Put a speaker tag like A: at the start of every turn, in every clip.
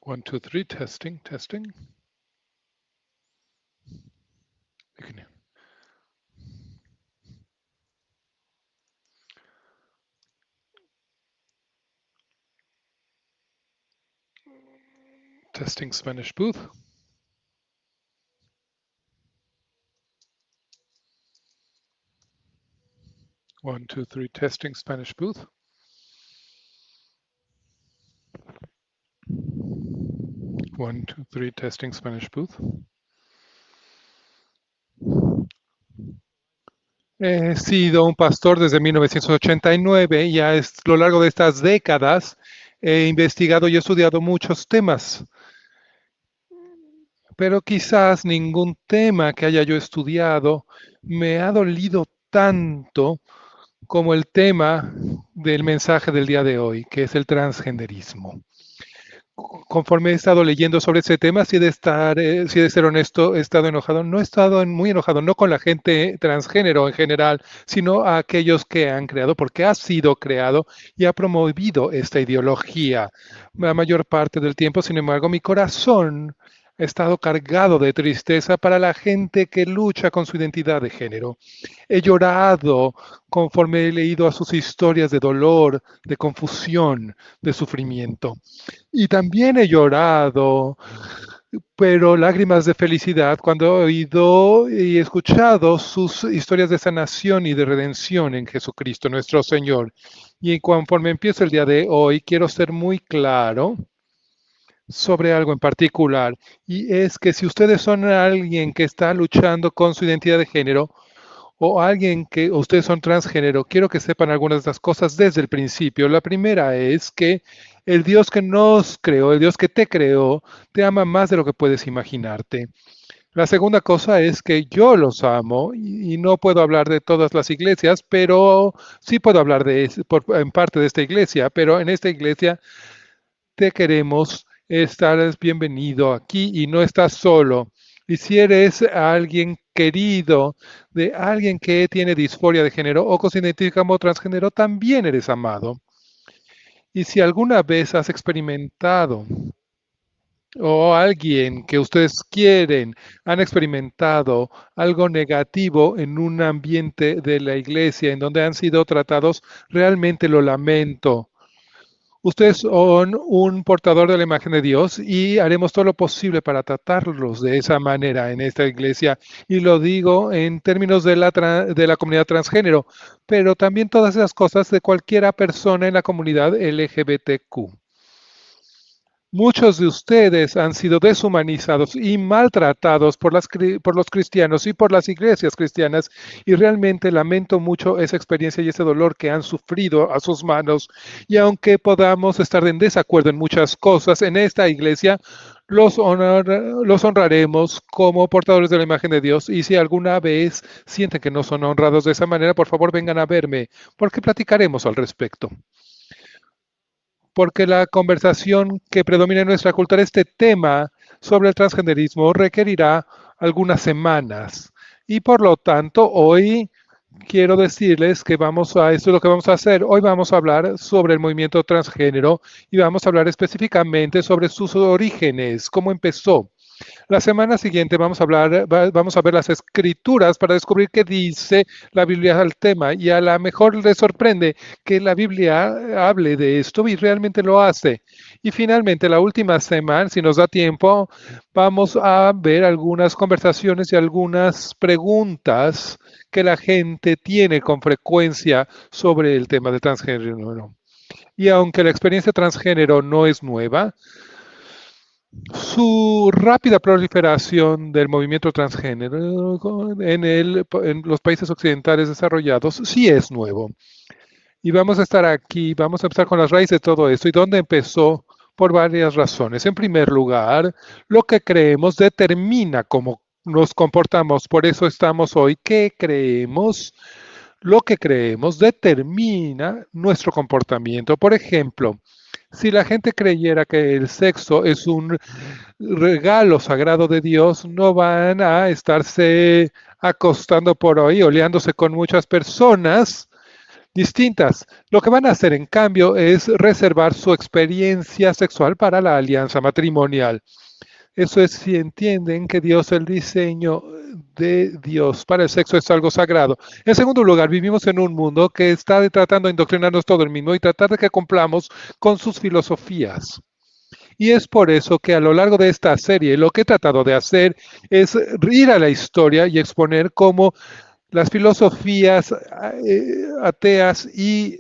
A: One, two, three, testing, testing. Testing Spanish booth. One, two, three, testing Spanish booth. One, two, three, testing Spanish booth. He sido un pastor desde 1989 y a lo largo de estas décadas he investigado y estudiado muchos temas, pero quizás ningún tema que haya yo estudiado me ha dolido tanto como el tema del mensaje del día de hoy, que es el transgenderismo. Conforme he estado leyendo sobre ese tema, si he de ser honesto, he estado enojado. No he estado muy enojado, no con la gente transgénero en general, sino a aquellos que han creado, porque ha sido creado y ha promovido esta ideología. La mayor parte del tiempo, sin embargo, mi corazón ha estado cargado de tristeza para la gente que lucha con su identidad de género. He llorado conforme he leído a sus historias de dolor, de confusión, de sufrimiento. Y también he llorado, pero lágrimas de felicidad cuando he oído y escuchado sus historias de sanación y de redención en Jesucristo, nuestro Señor. Y conforme empiezo el día de hoy, quiero ser muy claro sobre algo en particular, y es que si ustedes son alguien que está luchando con su identidad de género, o alguien que ustedes son transgénero, quiero que sepan algunas de estas cosas desde el principio. La primera es que el Dios que nos creó, el Dios que te creó, te ama más de lo que puedes imaginarte. La segunda cosa es que yo los amo y no puedo hablar de todas las iglesias, pero sí puedo hablar en parte de esta iglesia, pero en esta iglesia te queremos, estar bienvenido aquí y no estás solo. Y si eres alguien querido, de alguien que tiene disforia de género o que se identifica como transgénero, también eres amado. Y si alguna vez has experimentado o alguien que ustedes quieren han experimentado algo negativo en un ambiente de la iglesia en donde han sido tratados, realmente lo lamento. Ustedes son un portador de la imagen de Dios y haremos todo lo posible para tratarlos de esa manera en esta iglesia. Y lo digo en términos de de la comunidad transgénero, pero también todas esas cosas de cualquiera persona en la comunidad LGBTQ. Muchos de ustedes han sido deshumanizados y maltratados por los cristianos y por las iglesias cristianas y realmente lamento mucho esa experiencia y ese dolor que han sufrido a sus manos. Y aunque podamos estar en desacuerdo en muchas cosas, en esta iglesia los honraremos como portadores de la imagen de Dios y si alguna vez sienten que no son honrados de esa manera, por favor vengan a verme porque platicaremos al respecto porque la conversación que predomina en nuestra cultura, este tema sobre el transgenderismo, requerirá algunas semanas. Y por lo tanto, hoy quiero decirles que esto es lo que vamos a hacer. Hoy vamos a hablar sobre el movimiento transgénero y vamos a hablar específicamente sobre sus orígenes, cómo empezó. La semana siguiente vamos a ver las escrituras para descubrir qué dice la Biblia al tema y a lo mejor les sorprende que la Biblia hable de esto y realmente lo hace. Y finalmente, la última semana, si nos da tiempo, vamos a ver algunas conversaciones y algunas preguntas que la gente tiene con frecuencia sobre el tema de transgénero. Y aunque la experiencia transgénero no es nueva, su rápida proliferación del movimiento transgénero en los países occidentales desarrollados sí es nuevo. Y vamos a estar aquí, vamos a empezar con las raíces de todo esto y dónde empezó por varias razones. En primer lugar, lo que creemos determina cómo nos comportamos. Por eso estamos hoy. ¿Qué creemos? Lo que creemos determina nuestro comportamiento. Por ejemplo, si la gente creyera que el sexo es un regalo sagrado de Dios, no van a estarse acostando por ahí, oleándose con muchas personas, distintas. Lo que van a hacer, en cambio, es reservar su experiencia sexual para la alianza matrimonial. Eso es si entienden que Dios, el diseño de Dios para el sexo es algo sagrado. En segundo lugar, vivimos en un mundo que está tratando de indoctrinarnos todo el mismo y tratar de que cumplamos con sus filosofías. Y es por eso que a lo largo de esta serie lo que he tratado de hacer es ir a la historia y exponer cómo las filosofías ateas y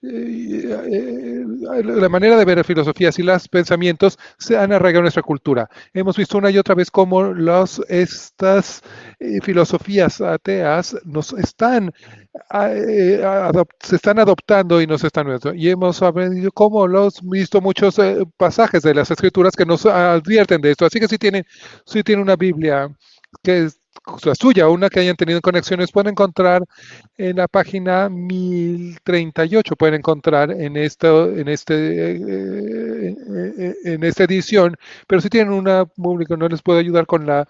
A: la manera de ver filosofías y los pensamientos se han arraigado en nuestra cultura. Hemos visto una y otra vez cómo estas filosofías ateas nos están se están adoptando y nos están viendo. Y hemos aprendido cómo los visto muchos pasajes de las escrituras que nos advierten de esto. Así que si tiene una Biblia que es la suya, una que hayan tenido conexiones, pueden encontrar en la página 1038, pueden encontrar en esta edición, pero si tienen una pública no les puedo ayudar con la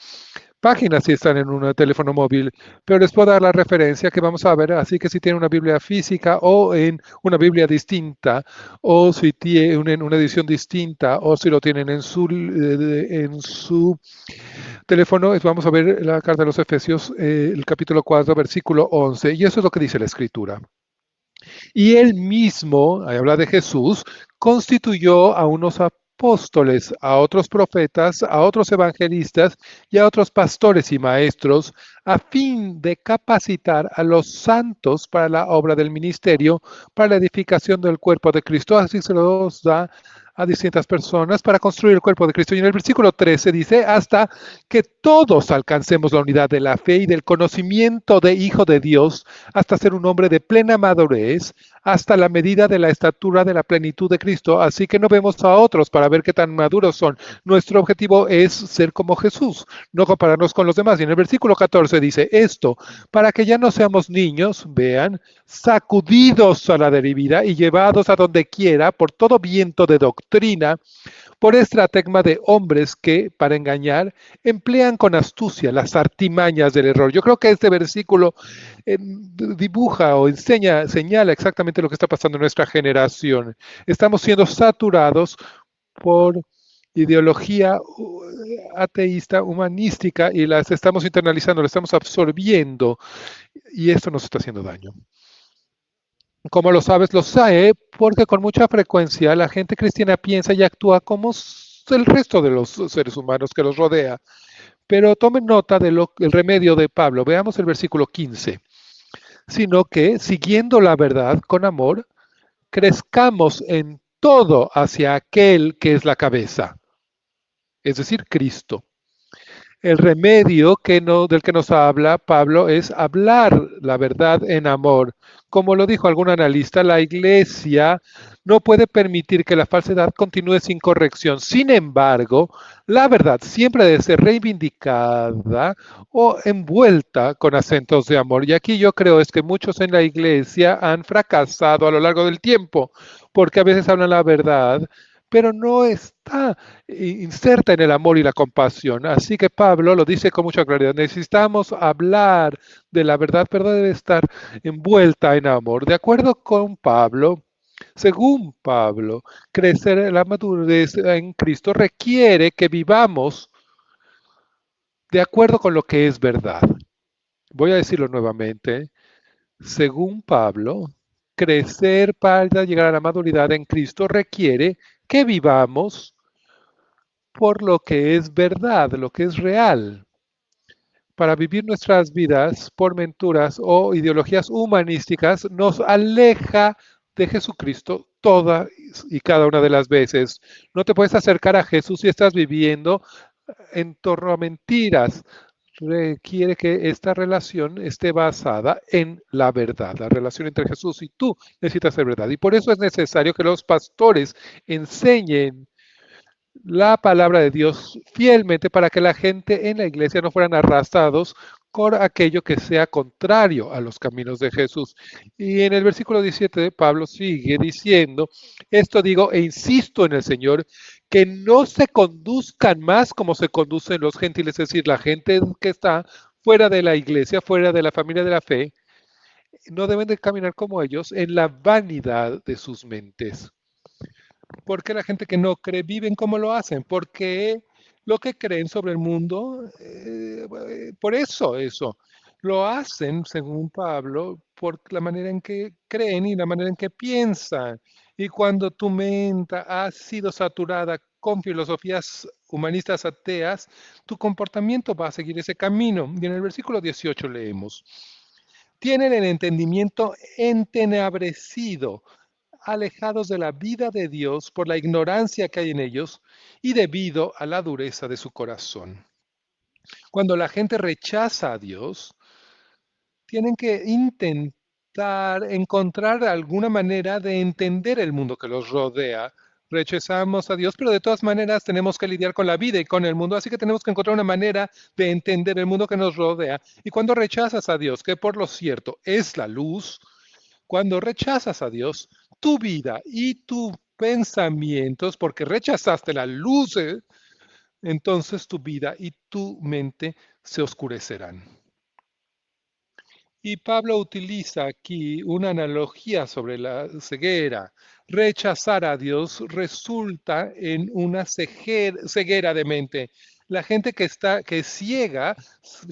A: página si están en un teléfono móvil, pero les puedo dar la referencia que vamos a ver, así que si tienen una Biblia física o en una Biblia distinta, o si tienen una edición distinta, o si lo tienen en su teléfono, vamos a ver la carta de los Efesios, el capítulo 4, versículo 11, y eso es lo que dice la Escritura. Y él mismo, ahí habla de Jesús, constituyó a unos apóstoles, a otros profetas, a otros evangelistas y a otros pastores y maestros, a fin de capacitar a los santos para la obra del ministerio, para la edificación del cuerpo de Cristo. Así se los da a distintas personas para construir el cuerpo de Cristo. Y en el versículo 13 dice, hasta que todos alcancemos la unidad de la fe y del conocimiento de Hijo de Dios, hasta ser un hombre de plena madurez, hasta la medida de la estatura de la plenitud de Cristo. Así que no vemos a otros para ver qué tan maduros son. Nuestro objetivo es ser como Jesús, no compararnos con los demás. Y en el versículo 14 dice esto, para que ya no seamos niños, vean, sacudidos a la deriva y llevados a donde quiera por todo viento de doctrina, por estratagema de hombres que, para engañar, emplean con astucia las artimañas del error. Yo creo que este versículo dibuja o señala exactamente lo que está pasando en nuestra generación. Estamos siendo saturados por ideología ateísta, humanística, y las estamos internalizando, las estamos absorbiendo, y esto nos está haciendo daño. Como lo sabes, lo sé, porque con mucha frecuencia la gente cristiana piensa y actúa como el resto de los seres humanos que los rodea. Pero tomen nota del remedio de Pablo. Veamos el versículo 15. Sino que, siguiendo la verdad con amor, crezcamos en todo hacia aquel que es la cabeza, es decir, Cristo. El remedio del que nos habla Pablo es hablar la verdad en amor. Como lo dijo algún analista, la iglesia no puede permitir que la falsedad continúe sin corrección. Sin embargo, la verdad siempre debe ser reivindicada o envuelta con acentos de amor. Y aquí yo creo es que muchos en la iglesia han fracasado a lo largo del tiempo, porque a veces hablan la verdad, pero no está inserta en el amor y la compasión. Así que Pablo lo dice con mucha claridad. Necesitamos hablar de la verdad, pero debe estar envuelta en amor. De acuerdo con Pablo, según Pablo, crecer en la madurez en Cristo requiere que vivamos de acuerdo con lo que es verdad. Voy a decirlo nuevamente. Según Pablo, crecer para llegar a la maduridad en Cristo requiere que vivamos por lo que es verdad, lo que es real. Para vivir nuestras vidas por menturas o ideologías humanísticas nos aleja de Jesucristo todas y cada una de las veces. No te puedes acercar a Jesús si estás viviendo en torno a mentiras. Requiere que esta relación esté basada en la verdad. La relación entre Jesús y tú necesita ser verdad. Y por eso es necesario que los pastores enseñen la palabra de Dios fielmente para que la gente en la iglesia no fueran arrastrados por aquello que sea contrario a los caminos de Jesús. Y en el versículo 17 de Pablo sigue diciendo, esto digo e insisto en el Señor, que no se conduzcan más como se conducen los gentiles, es decir, la gente que está fuera de la iglesia, fuera de la familia de la fe, no deben de caminar como ellos en la vanidad de sus mentes. ¿Por qué la gente que no cree viven como lo hacen? Porque lo que creen sobre el mundo, por eso, lo hacen, según Pablo, por la manera en que creen y la manera en que piensan. Y cuando tu mente ha sido saturada con filosofías humanistas ateas, tu comportamiento va a seguir ese camino. Y en el versículo 18 leemos, tienen el entendimiento entenebrecido, alejados de la vida de Dios por la ignorancia que hay en ellos y debido a la dureza de su corazón. Cuando la gente rechaza a Dios, tienen que intentar encontrar alguna manera de entender el mundo que los rodea. Rechazamos a Dios, pero de todas maneras tenemos que lidiar con la vida y con el mundo, así que tenemos que encontrar una manera de entender el mundo que nos rodea. Y cuando rechazas a Dios, que por lo cierto es la luz, cuando rechazas a Dios, tu vida y tus pensamientos, porque rechazaste la luz, entonces tu vida y tu mente se oscurecerán. Y Pablo utiliza aquí una analogía sobre la ceguera. Rechazar a Dios resulta en una ceguera de mente. La gente que es ciega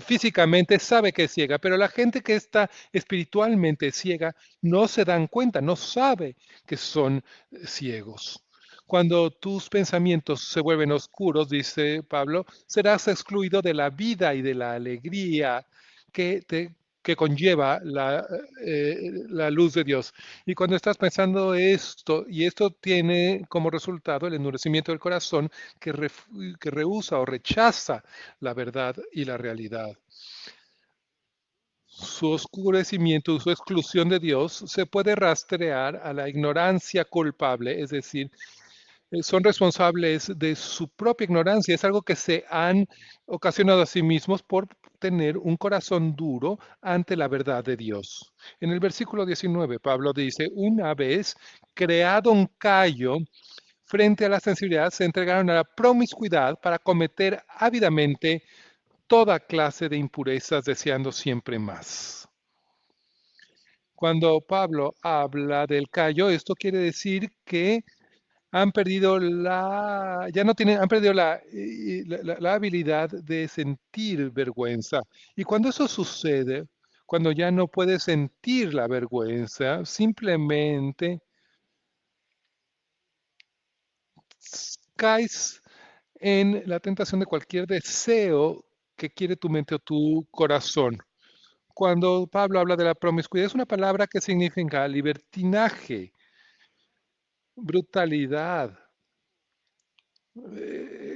A: físicamente sabe que es ciega, pero la gente que está espiritualmente ciega no se dan cuenta, no sabe que son ciegos. Cuando tus pensamientos se vuelven oscuros, dice Pablo, serás excluido de la vida y de la alegría que te que conlleva la luz de Dios. Y cuando estás pensando esto, y esto tiene como resultado el endurecimiento del corazón que rehúsa o rechaza la verdad y la realidad. Su oscurecimiento, su exclusión de Dios se puede rastrear a la ignorancia culpable, es decir, son responsables de su propia ignorancia. Es algo que se han ocasionado a sí mismos por tener un corazón duro ante la verdad de Dios. En el versículo 19, Pablo dice, una vez creado un callo frente a la sensibilidad, se entregaron a la promiscuidad para cometer ávidamente toda clase de impurezas, deseando siempre más. Cuando Pablo habla del callo, esto quiere decir que han perdido ya no tienen, han perdido la habilidad de sentir vergüenza. Y cuando eso sucede, cuando ya no puedes sentir la vergüenza, simplemente caes en la tentación de cualquier deseo que quiere tu mente o tu corazón. Cuando Pablo habla de la promiscuidad, es una palabra que significa libertinaje, brutalidad,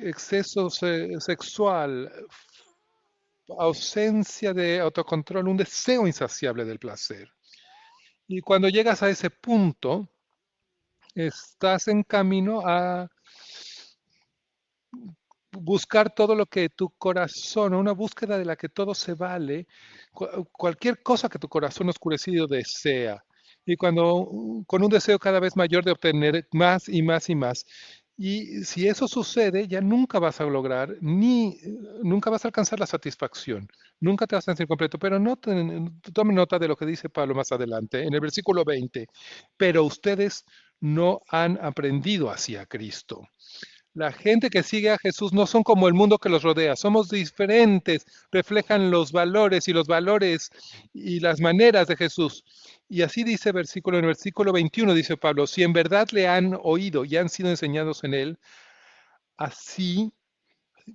A: exceso sexual, ausencia de autocontrol, un deseo insaciable del placer. Y cuando llegas a ese punto, estás en camino a buscar todo lo que tu corazón, una búsqueda de la que todo se vale, cualquier cosa que tu corazón oscurecido desea. Y cuando con un deseo cada vez mayor de obtener más y más y más. Y si eso sucede, ya nunca vas a lograr, nunca vas a alcanzar la satisfacción, nunca te vas a sentir completo. Pero tome nota de lo que dice Pablo más adelante, en el versículo 20. Pero ustedes no han aprendido hacia Cristo. La gente que sigue a Jesús no son como el mundo que los rodea, somos diferentes, reflejan los valores y las maneras de Jesús. Y así dice en el versículo 21 dice Pablo, si en verdad le han oído y han sido enseñados en él, así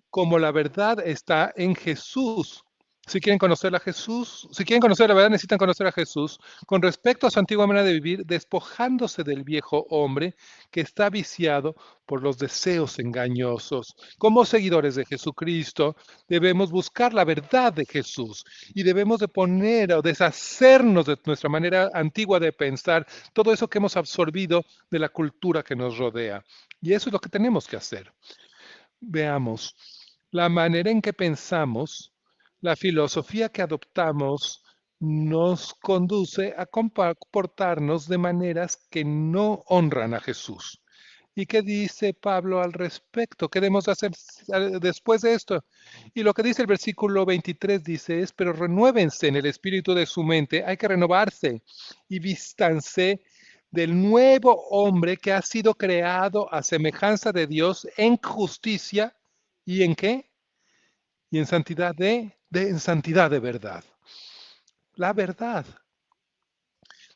A: como la verdad está en Jesús. Si quieren conocer a Jesús, si quieren conocer la verdad, necesitan conocer a Jesús. Con respecto a su antigua manera de vivir, despojándose del viejo hombre que está viciado por los deseos engañosos. Como seguidores de Jesucristo, debemos buscar la verdad de Jesús y debemos de poner o deshacernos de nuestra manera antigua de pensar, todo eso que hemos absorbido de la cultura que nos rodea. Y eso es lo que tenemos que hacer. Veamos, la manera en que pensamos, la filosofía que adoptamos nos conduce a comportarnos de maneras que no honran a Jesús. ¿Y qué dice Pablo al respecto? ¿Qué debemos hacer después de esto? Y lo que dice el versículo 23 dice es, pero renuévense en el espíritu de su mente, hay que renovarse y vístanse del nuevo hombre que ha sido creado a semejanza de Dios en justicia y en qué? Y en santidad en santidad de verdad. La verdad.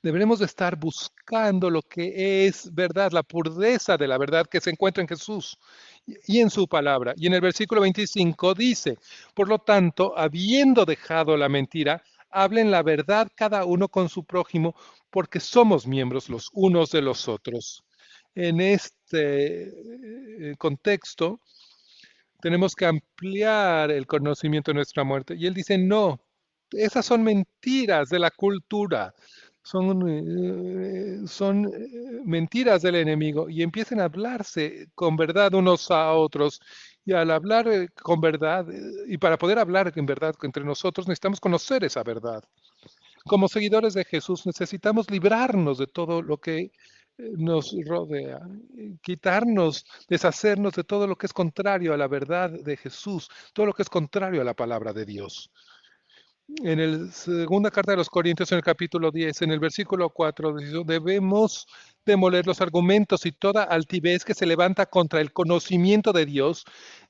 A: Deberemos de estar buscando lo que es verdad, la pureza de la verdad que se encuentra en Jesús y en su palabra. Y en el versículo 25 dice, por lo tanto, habiendo dejado la mentira, hablen la verdad cada uno con su prójimo, porque somos miembros los unos de los otros. En este contexto, tenemos que ampliar el conocimiento de nuestra muerte. Y él dice, no, esas son mentiras de la cultura, son mentiras del enemigo. Y empiecen a hablarse con verdad unos a otros. Y al hablar con verdad, y para poder hablar en verdad entre nosotros, necesitamos conocer esa verdad. Como seguidores de Jesús necesitamos librarnos de todo lo que nos rodea, quitarnos, deshacernos de todo lo que es contrario a la verdad de Jesús, todo lo que es contrario a la palabra de Dios. En la segunda carta de los Corintios, en el capítulo 10, en el versículo 4, dice, debemos demoler los argumentos y toda altivez que se levanta contra el conocimiento de Dios,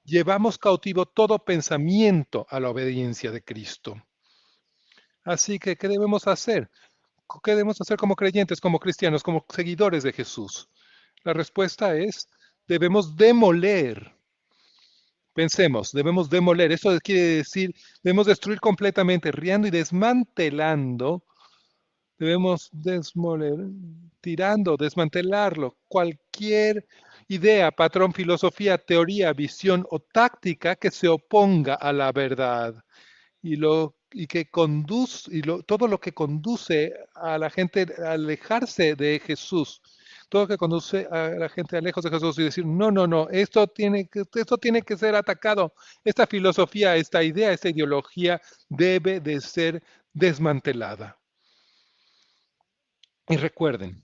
A: llevamos cautivo todo pensamiento a la obediencia de Cristo. Así que, ¿qué debemos hacer? ¿Qué debemos hacer como creyentes, como cristianos, como seguidores de Jesús? La respuesta es, debemos demoler. Pensemos, debemos demoler. Eso quiere decir, debemos destruir completamente, riendo y desmantelando. Debemos desmoler, tirando, desmantelarlo. Cualquier idea, patrón, filosofía, teoría, visión o táctica que se oponga a la verdad y que conduce todo lo que conduce a la gente a alejarse de Jesús, todo lo que conduce a la gente a lejos de Jesús y decir, no, no, no, esto tiene que ser atacado, esta filosofía, esta idea, esta ideología debe de ser desmantelada. Y recuerden,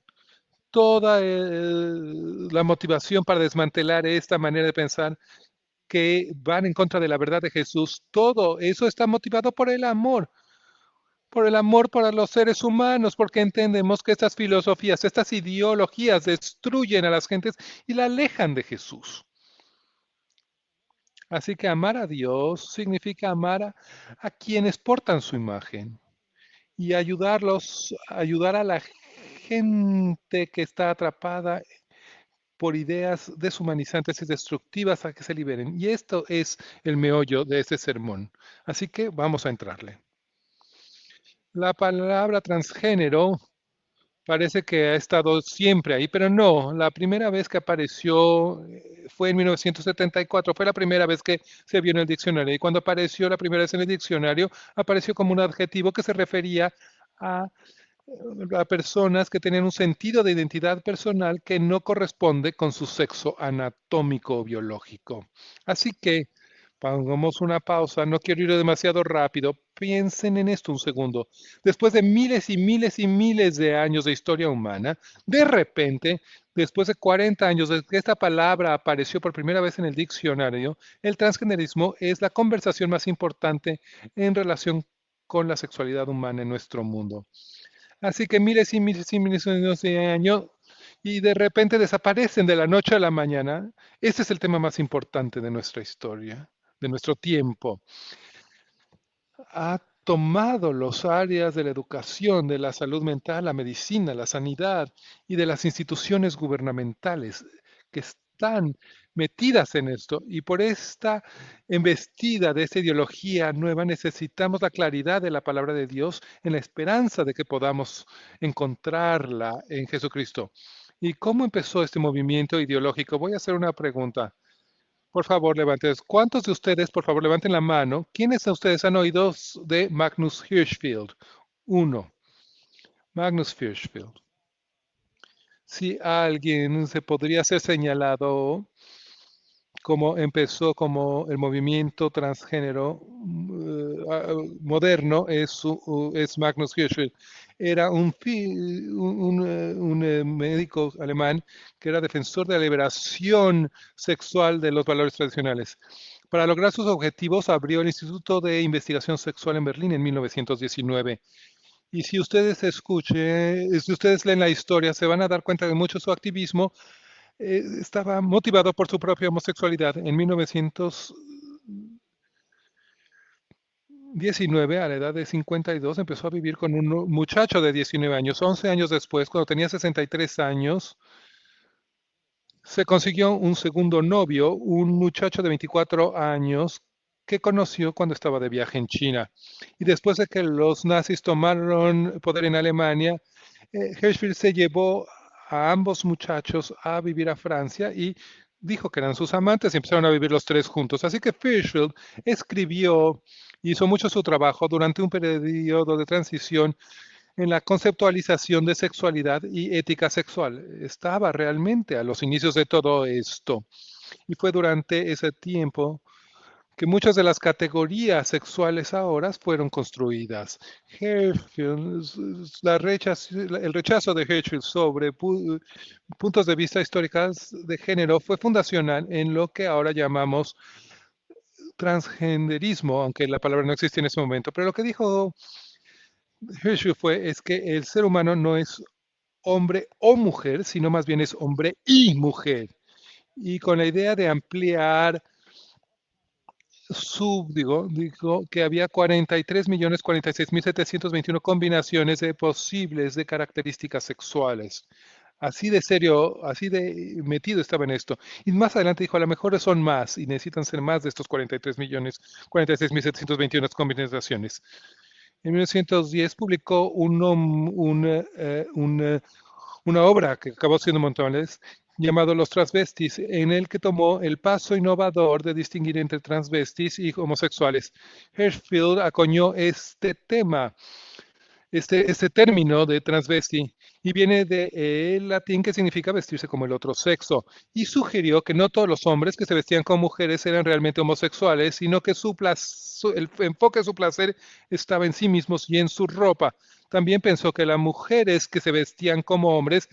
A: toda la motivación para desmantelar esta manera de pensar que van en contra de la verdad de Jesús, todo eso está motivado por el amor para los seres humanos, porque entendemos que estas filosofías, estas ideologías destruyen a las gentes y la alejan de Jesús. Así que amar a Dios significa amar a quienes portan su imagen y ayudar a la gente que está atrapada por ideas deshumanizantes y destructivas a que se liberen. Y esto es el meollo de este sermón. Así que vamos a entrarle. La palabra transgénero parece que ha estado siempre ahí, pero no, la primera vez que apareció fue en 1974, fue la primera vez que se vio en el diccionario. Y cuando apareció la primera vez en el diccionario, apareció como un adjetivo que se refería a, a personas que tenían un sentido de identidad personal que no corresponde con su sexo anatómico o biológico. Así que pongamos una pausa, no quiero ir demasiado rápido. Piensen en esto un segundo. Después de miles y miles y miles de años de historia humana, de repente, después de 40 años desde que esta palabra apareció por primera vez en el diccionario, el transgenerismo es la conversación más importante en relación con la sexualidad humana en nuestro mundo. Así que miles y miles y miles de años y de repente desaparecen de la noche a la mañana. Ese es el tema más importante de nuestra historia, de nuestro tiempo. Ha tomado los áreas de la educación, de la salud mental, la medicina, la sanidad y de las instituciones gubernamentales que están metidas en esto. Y por esta embestida de esta ideología nueva necesitamos la claridad de la palabra de Dios en la esperanza de que podamos encontrarla en Jesucristo. ¿Y cómo empezó este movimiento ideológico? Voy a hacer una pregunta. Por favor, levanten. ¿Cuántos de ustedes, por favor, levanten la mano? ¿Quiénes de ustedes han oído de Magnus Hirschfeld? Uno. Magnus Hirschfeld. Si alguien se podría ser señalado como empezó como el movimiento transgénero moderno es Magnus Hirschfeld. Era un médico alemán que era defensor de la liberación sexual de los valores tradicionales. Para lograr sus objetivos abrió el Instituto de Investigación Sexual en Berlín en 1919. Y si ustedes leen la historia, se van a dar cuenta que mucho de su activismo estaba motivado por su propia homosexualidad. En 1919, a la edad de 52, empezó a vivir con un muchacho de 19 años. 11 años después, cuando tenía 63 años, se consiguió un segundo novio, un muchacho de 24 años que conoció cuando estaba de viaje en China. Y después de que los nazis tomaron poder en Alemania, Hirschfeld se llevó a ambos muchachos a vivir a Francia y dijo que eran sus amantes y empezaron a vivir los tres juntos. Así que Hirschfeld escribió, hizo mucho su trabajo durante un periodo de transición en la conceptualización de sexualidad y ética sexual. Estaba realmente a los inicios de todo esto. Y fue durante ese tiempo que muchas de las categorías sexuales ahora fueron construidas. Hirschfeld, el rechazo de Hirschfeld sobre puntos de vista históricos de género fue fundacional en lo que ahora llamamos transgenderismo, aunque la palabra no existe en ese momento. Pero lo que dijo Hirschfeld es que el ser humano no es hombre o mujer, sino más bien es hombre y mujer. Y con la idea de ampliar digo que había 43.046.721 combinaciones de posibles de características sexuales. Así de serio, así de metido estaba en esto. Y más adelante dijo, a lo mejor son más y necesitan ser más de estos 43 millones, 46.721 combinaciones. En 1910 publicó una obra que acabó siendo montones, llamado Los Transvestis, en el que tomó el paso innovador de distinguir entre transvestis y homosexuales. Hirschfeld acuñó este tema, este término de transvesti, y viene del latín que significa vestirse como el otro sexo, y sugirió que no todos los hombres que se vestían como mujeres eran realmente homosexuales, sino que el enfoque de su placer estaba en sí mismos y en su ropa. También pensó que las mujeres que se vestían como hombres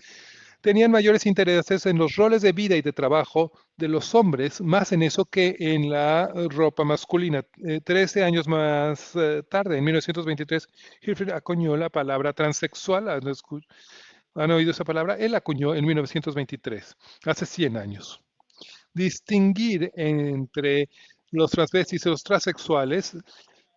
A: tenían mayores intereses en los roles de vida y de trabajo de los hombres, más en eso que en la ropa masculina. 13 años más tarde, en 1923, Hirschfeld acuñó la palabra transexual. ¿Han oído esa palabra? Él acuñó en 1923, hace 100 años. Distinguir entre los transvestis y los transexuales.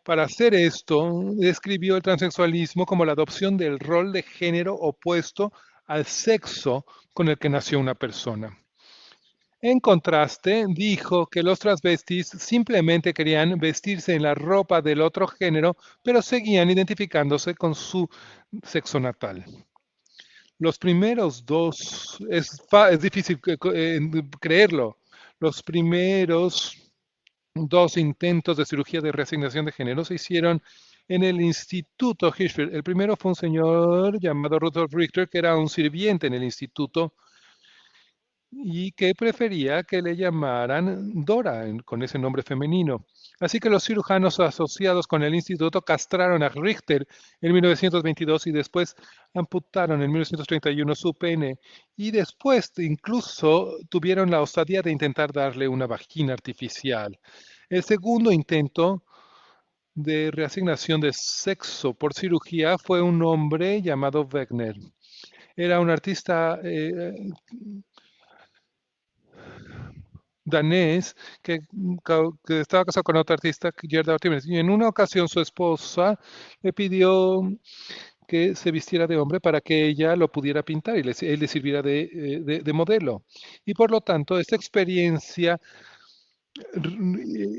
A: Para hacer esto, describió el transexualismo como la adopción del rol de género opuesto al sexo con el que nació una persona. En contraste, dijo que los transvestis simplemente querían vestirse en la ropa del otro género, pero seguían identificándose con su sexo natal. Los primeros dos, es difícil creerlo, los primeros dos intentos de cirugía de reasignación de género se hicieron en el Instituto Hirschfeld. El primero fue un señor llamado Rudolf Richter, que era un sirviente en el instituto y que prefería que le llamaran Dora con ese nombre femenino. Así que los cirujanos asociados con el instituto castraron a Richter en 1922 y después amputaron en 1931 su pene y después incluso tuvieron la osadía de intentar darle una vagina artificial. El segundo intento de reasignación de sexo por cirugía fue un hombre llamado Wegner. Era un artista danés que estaba casado con otra artista, Gerda Ortiz, y en una ocasión su esposa le pidió que se vistiera de hombre para que ella lo pudiera pintar y él le sirviera de modelo. Y por lo tanto, esta experiencia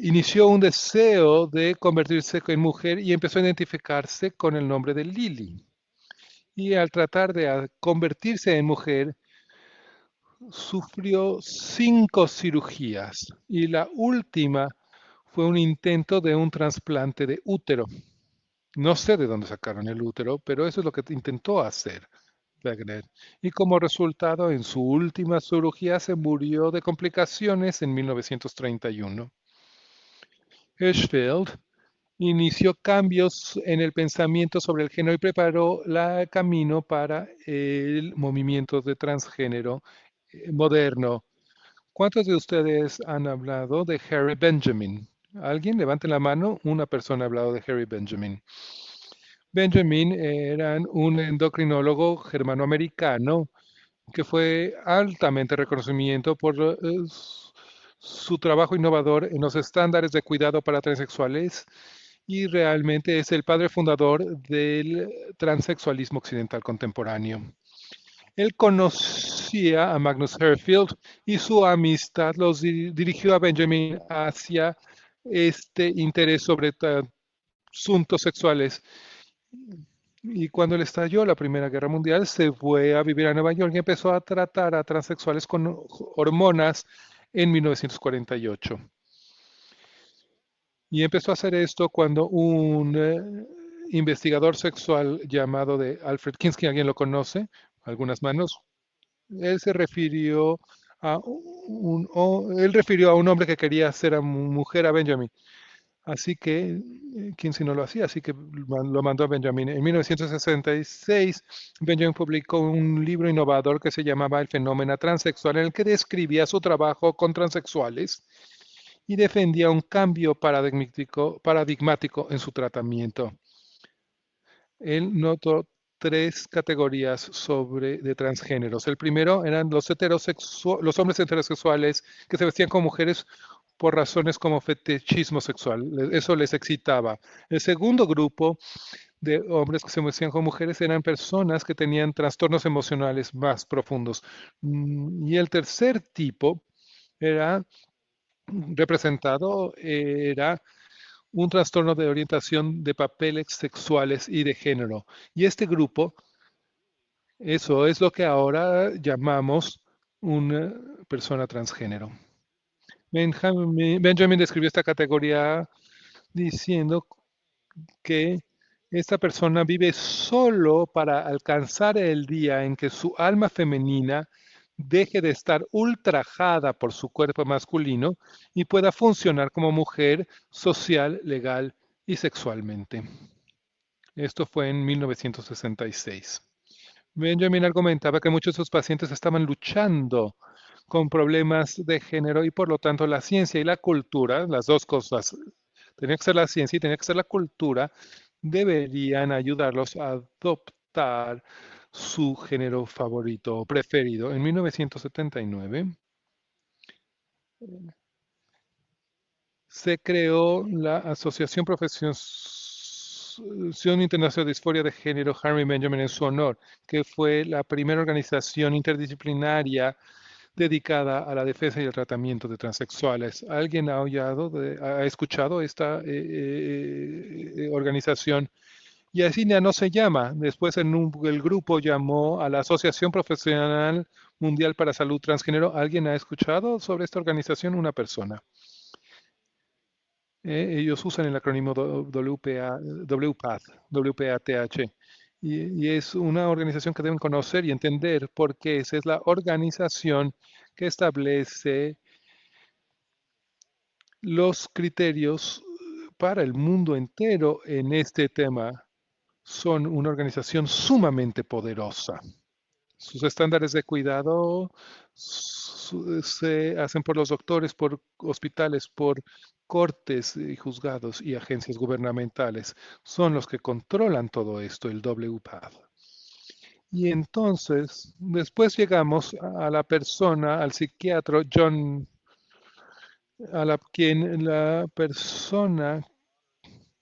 A: inició un deseo de convertirse en mujer y empezó a identificarse con el nombre de Lily. Y al tratar de convertirse en mujer, sufrió 5 cirugías y la última fue un intento de un trasplante de útero. No sé de dónde sacaron el útero, pero eso es lo que intentó hacer, Wegener. Y como resultado, en su última cirugía se murió de complicaciones en 1931. Hirschfeld inició cambios en el pensamiento sobre el género y preparó el camino para el movimiento de transgénero moderno. ¿Cuántos de ustedes han hablado de Harry Benjamin? ¿Alguien? Levante la mano. Una persona ha hablado de Harry Benjamin. Benjamin era un endocrinólogo germanoamericano que fue altamente reconocimiento por su trabajo innovador en los estándares de cuidado para transexuales y realmente es el padre fundador del transexualismo occidental contemporáneo. Él conocía a Magnus Herfield y su amistad los dirigió a Benjamin hacia este interés sobre asuntos sexuales. Y cuando le estalló la Primera Guerra Mundial, se fue a vivir a Nueva York y empezó a tratar a transexuales con hormonas en 1948. Y empezó a hacer esto cuando un investigador sexual llamado de Alfred Kinsky, ¿alguien lo conoce? Algunas manos. Él se refirió él refirió a un hombre que quería hacer a mujer a Benjamin. Así que Kinsey no lo hacía, así que lo mandó a Benjamin. En 1966, Benjamin publicó un libro innovador que se llamaba El fenómeno transexual, en el que describía su trabajo con transexuales y defendía un cambio paradigmático en su tratamiento. Él notó tres categorías de transgéneros. El primero eran los hombres heterosexuales que se vestían como mujeres por razones como fetichismo sexual. Eso les excitaba. El segundo grupo de hombres que se vestían como mujeres eran personas que tenían trastornos emocionales más profundos. Y el tercer tipo era era un trastorno de orientación de papeles sexuales y de género. Y este grupo, eso es lo que ahora llamamos una persona transgénero. Benjamin describió esta categoría diciendo que esta persona vive solo para alcanzar el día en que su alma femenina deje de estar ultrajada por su cuerpo masculino y pueda funcionar como mujer social, legal y sexualmente. Esto fue en 1966. Benjamin argumentaba que muchos de sus pacientes estaban luchando con problemas de género y por lo tanto la ciencia y la cultura, las dos cosas, tenía que ser la ciencia y tenía que ser la cultura, deberían ayudarlos a adoptar su género favorito o preferido. En 1979 se creó la Asociación Profesión Internacional de Disforia de Género Harry Benjamin en su honor, que fue la primera organización interdisciplinaria dedicada a la defensa y el tratamiento de transexuales. ¿Alguien ha escuchado esta organización? Y así ya no se llama. Después el grupo llamó a la Asociación Profesional Mundial para Salud Transgénero. ¿Alguien ha escuchado sobre esta organización? Una persona. Ellos usan el acrónimo WPATH. Y es una organización que deben conocer y entender porque esa es la organización que establece los criterios para el mundo entero en este tema. Son una organización sumamente poderosa. Sus estándares de cuidado se hacen por los doctores, por hospitales, por cortes y juzgados y agencias gubernamentales. Son los que controlan todo esto, el WPATH. Y entonces, después llegamos a la persona, al psiquiatra la persona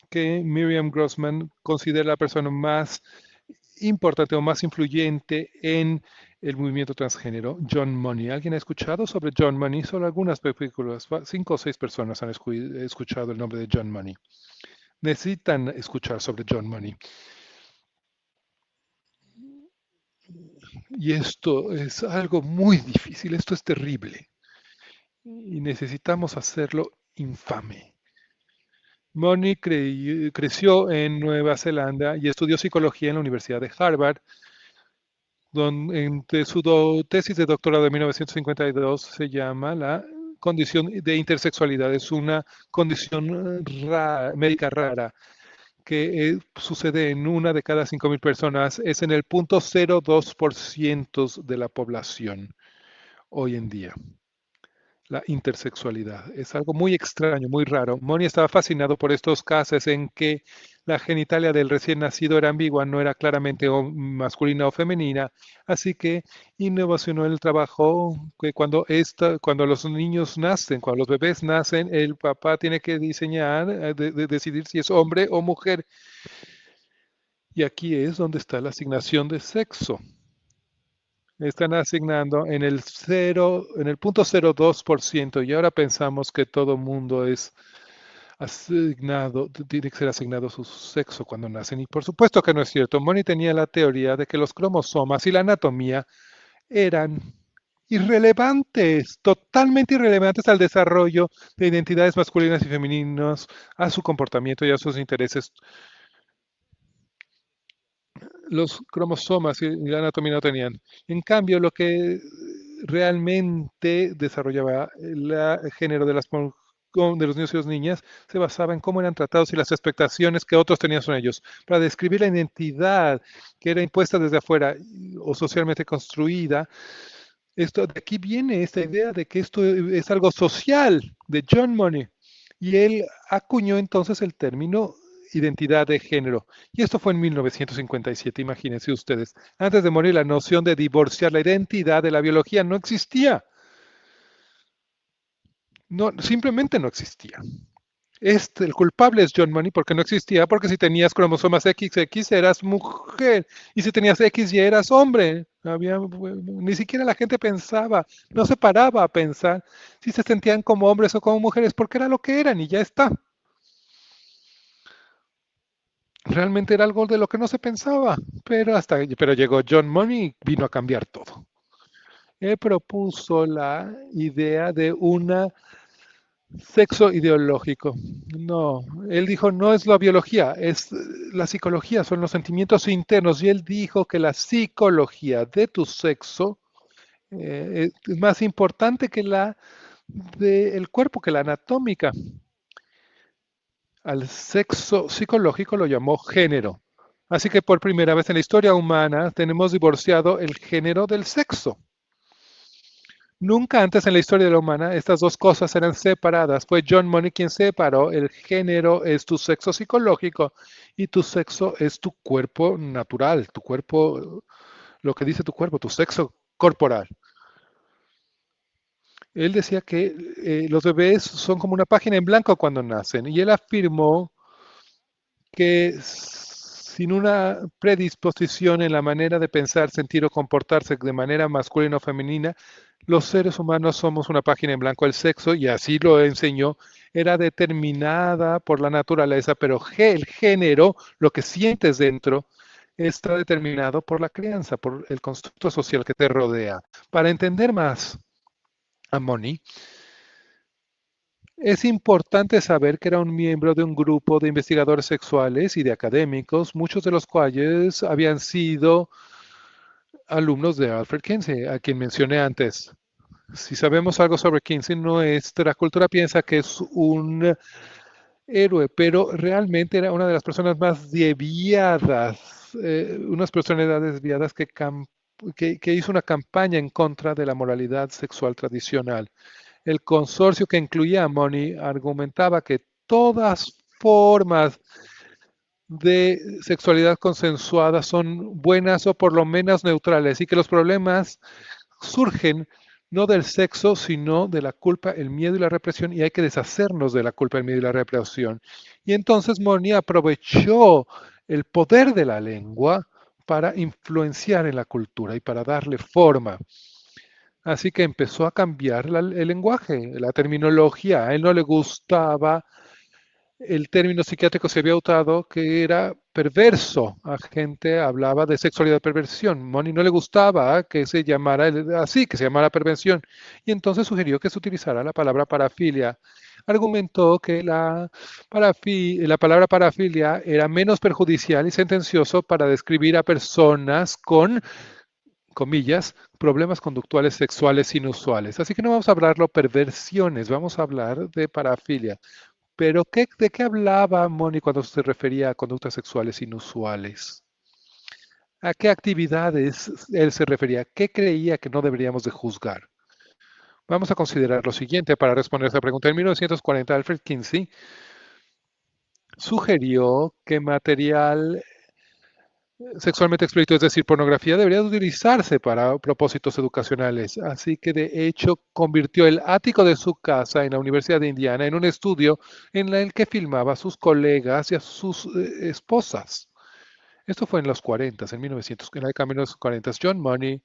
A: que Miriam Grossman considera la persona más importante o más influyente en el movimiento transgénero, John Money. ¿Alguien ha escuchado sobre John Money? Solo algunas películas, 5 o 6 personas han escuchado el nombre de John Money. Necesitan escuchar sobre John Money. Y esto es algo muy difícil, esto es terrible. Y necesitamos hacerlo infame. Money creció en Nueva Zelanda y estudió psicología en la Universidad de Harvard. de su tesis de doctorado de 1952 se llama la condición de intersexualidad. Es una condición médica rara que sucede en una de cada 5.000 personas. Es en el 0.02% de la población hoy en día. La intersexualidad. Es algo muy extraño, muy raro. Moni estaba fascinado por estos casos en que la genitalia del recién nacido era ambigua, no era claramente masculina o femenina, así que innovacionó el trabajo que cuando los niños nacen, cuando los bebés nacen, el papá tiene que diseñar, decidir si es hombre o mujer. Y aquí es donde está la asignación de sexo. Están asignando en el 0.02% y ahora pensamos que todo mundo es asignado, tiene que ser asignado su sexo cuando nacen. Y por supuesto que no es cierto. Moni tenía la teoría de que los cromosomas y la anatomía eran irrelevantes, totalmente irrelevantes al desarrollo de identidades masculinas y femeninas, a su comportamiento y a sus intereses. Los cromosomas y la anatomía no tenían. En cambio, lo que realmente desarrollaba el género de de los niños y las niñas se basaba en cómo eran tratados y las expectaciones que otros tenían sobre ellos. Para describir la identidad que era impuesta desde afuera o socialmente construida, de aquí viene esta idea de que esto es algo social de John Money. Y él acuñó entonces el término identidad de género. Y esto fue en 1957, imagínense ustedes. Antes de morir, la noción de divorciar la identidad de la biología no existía. No, simplemente no existía. El culpable es John Money porque no existía, porque si tenías cromosomas XX eras mujer y si tenías XY eras hombre. Ni siquiera la gente pensaba, no se paraba a pensar si se sentían como hombres o como mujeres, porque era lo que eran y ya está. Realmente era algo de lo que no se pensaba, pero llegó John Money y vino a cambiar todo. Él propuso la idea de una sexo ideológico. No, él dijo, no es la biología, es la psicología, son los sentimientos internos. Y él dijo que la psicología de tu sexo es más importante que la del cuerpo, que la anatómica. Al sexo psicológico lo llamó género. Así que por primera vez en la historia humana tenemos divorciado el género del sexo. Nunca antes en la historia de la humana estas dos cosas eran separadas. Fue John Money quien separó. El género es tu sexo psicológico y tu sexo es tu cuerpo natural, tu cuerpo, lo que dice tu cuerpo, tu sexo corporal. Él decía que los bebés son como una página en blanco cuando nacen y él afirmó que sin una predisposición en la manera de pensar, sentir o comportarse de manera masculina o femenina, los seres humanos somos una página en blanco. El sexo, y así lo enseñó, era determinada por la naturaleza, pero el género, lo que sientes dentro, está determinado por la crianza, por el constructo social que te rodea. Para entender más a Moni, es importante saber que era un miembro de un grupo de investigadores sexuales y de académicos, muchos de los cuales habían sido alumnos de Alfred Kinsey, a quien mencioné antes. Si sabemos algo sobre Kinsey, nuestra cultura piensa que es un héroe, pero realmente era una de las personas más desviadas, unas personalidades desviadas que hizo una campaña en contra de la moralidad sexual tradicional. El consorcio que incluía a Money argumentaba que todas formas de sexualidad consensuada son buenas o por lo menos neutrales y que los problemas surgen no del sexo, sino de la culpa, el miedo y la represión, y hay que deshacernos de la culpa, el miedo y la represión. Y entonces Money aprovechó el poder de la lengua para influenciar en la cultura y para darle forma. Así que empezó a cambiar el lenguaje, la terminología. A él no le gustaba el término psiquiátrico se había usado que era perverso. A gente hablaba de sexualidad perversión. Moni no le gustaba que se llamara así, que se llamara perversión. Y entonces sugirió que se utilizara la palabra parafilia. Argumentó que la palabra parafilia era menos perjudicial y sentencioso para describir a personas con comillas, problemas conductuales sexuales inusuales. Así que no vamos a hablarlo perversiones, vamos a hablar de parafilia. Pero ¿de qué hablaba Moni cuando se refería a conductas sexuales inusuales? ¿A qué actividades él se refería? ¿Qué creía que no deberíamos de juzgar? Vamos a considerar lo siguiente para responder a esta pregunta. En 1940, Alfred Kinsey sugirió que material sexualmente explícito, es decir, pornografía, debería utilizarse para propósitos educacionales. Así que de hecho convirtió el ático de su casa en la Universidad de Indiana en un estudio en el que filmaba a sus colegas y a sus esposas. Esto fue en los 40, en la década de 1940. John Money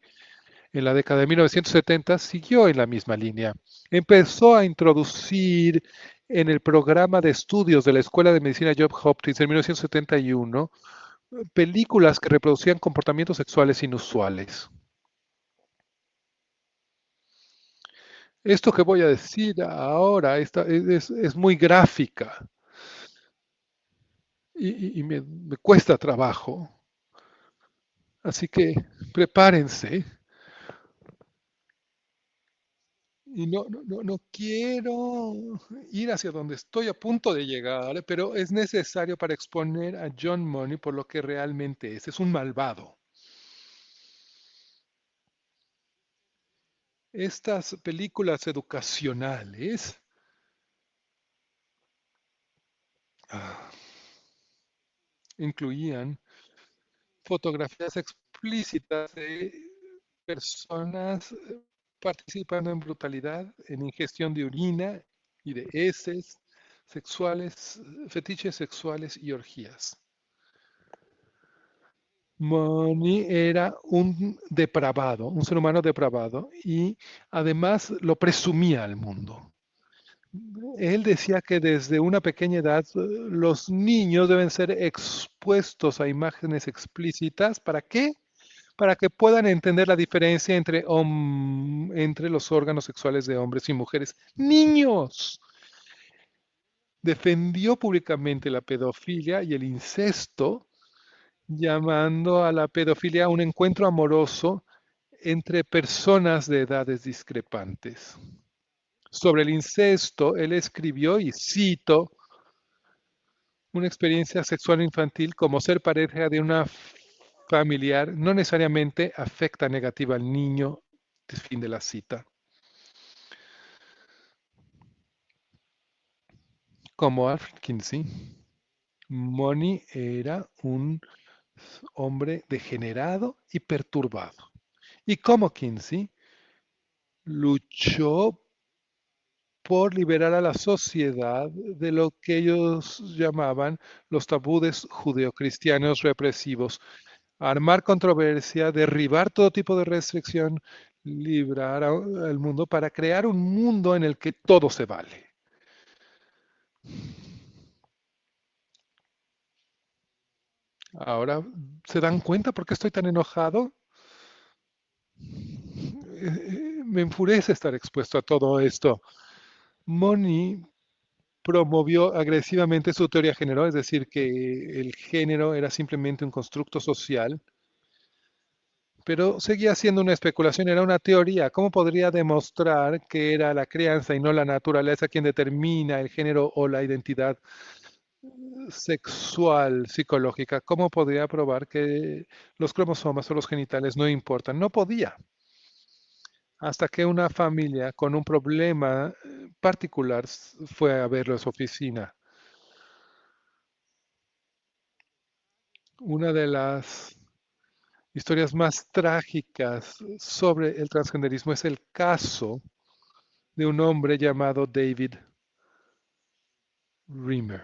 A: en la década de 1970 siguió en la misma línea. Empezó a introducir en el programa de estudios de la Escuela de Medicina Johns Hopkins en 1971 películas que reproducían comportamientos sexuales inusuales. Esto que voy a decir ahora es muy gráfica y me cuesta trabajo. Así que prepárense. Y no quiero ir hacia donde estoy a punto de llegar, pero es necesario para exponer a John Money por lo que realmente es. Es un malvado. Estas películas educacionales ah, incluían fotografías explícitas de personas participando en brutalidad, en ingestión de orina y de heces sexuales, fetiches sexuales y orgías. Money era un depravado, un ser humano depravado, y además lo presumía al mundo. Él decía que desde una pequeña edad los niños deben ser expuestos a imágenes explícitas. ¿Para qué? Para que puedan entender la diferencia entre los órganos sexuales de hombres y mujeres. ¡Niños! Defendió públicamente la pedofilia y el incesto, llamando a la pedofilia un encuentro amoroso entre personas de edades discrepantes. Sobre el incesto, él escribió, y cito, una experiencia sexual infantil como ser pareja de una familiar no necesariamente afecta negativa al niño. Fin de la cita. Como Alfred Kinsey, Money era un hombre degenerado y perturbado. Y como Kinsey, luchó por liberar a la sociedad de lo que ellos llamaban los tabúes judeocristianos represivos, armar controversia, derribar todo tipo de restricción, librar al mundo para crear un mundo en el que todo se vale. Ahora, ¿se dan cuenta por qué estoy tan enojado? Me enfurece estar expuesto a todo esto. Money promovió agresivamente su teoría género, es decir, que el género era simplemente un constructo social, pero seguía siendo una especulación, era una teoría. ¿Cómo podría demostrar que era la crianza y no la naturaleza quien determina el género o la identidad sexual, psicológica? ¿Cómo podría probar que los cromosomas o los genitales no importan? No podía. Hasta que una familia con un problema particular fue a verlo a su oficina. Una de las historias más trágicas sobre el transgenderismo es el caso de un hombre llamado David Reimer.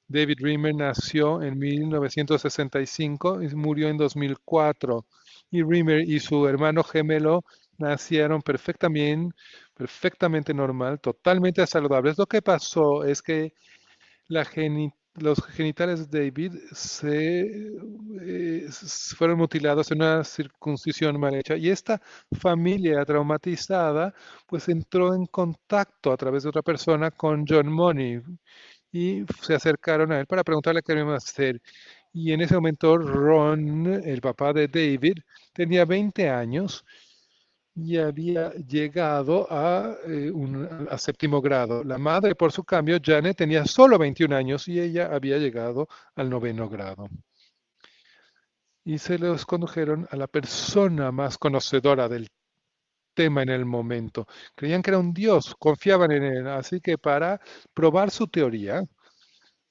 A: David Reimer nació en 1965 y murió en 2004. Y Reimer y su hermano gemelo nacieron perfectamente normal, totalmente saludables. Lo que pasó es que los genitales de David fueron mutilados en una circuncisión mal hecha y esta familia traumatizada pues entró en contacto a través de otra persona con John Money y se acercaron a él para preguntarle qué debíamos hacer. Y en ese momento Ron, el papá de David, tenía 20 años y había llegado a séptimo grado. La madre, por su cambio, Janet, tenía solo 21 años y ella había llegado al noveno grado. Y se los condujeron a la persona más conocedora del tema en el momento. Creían que era un dios, confiaban en él. Así que para probar su teoría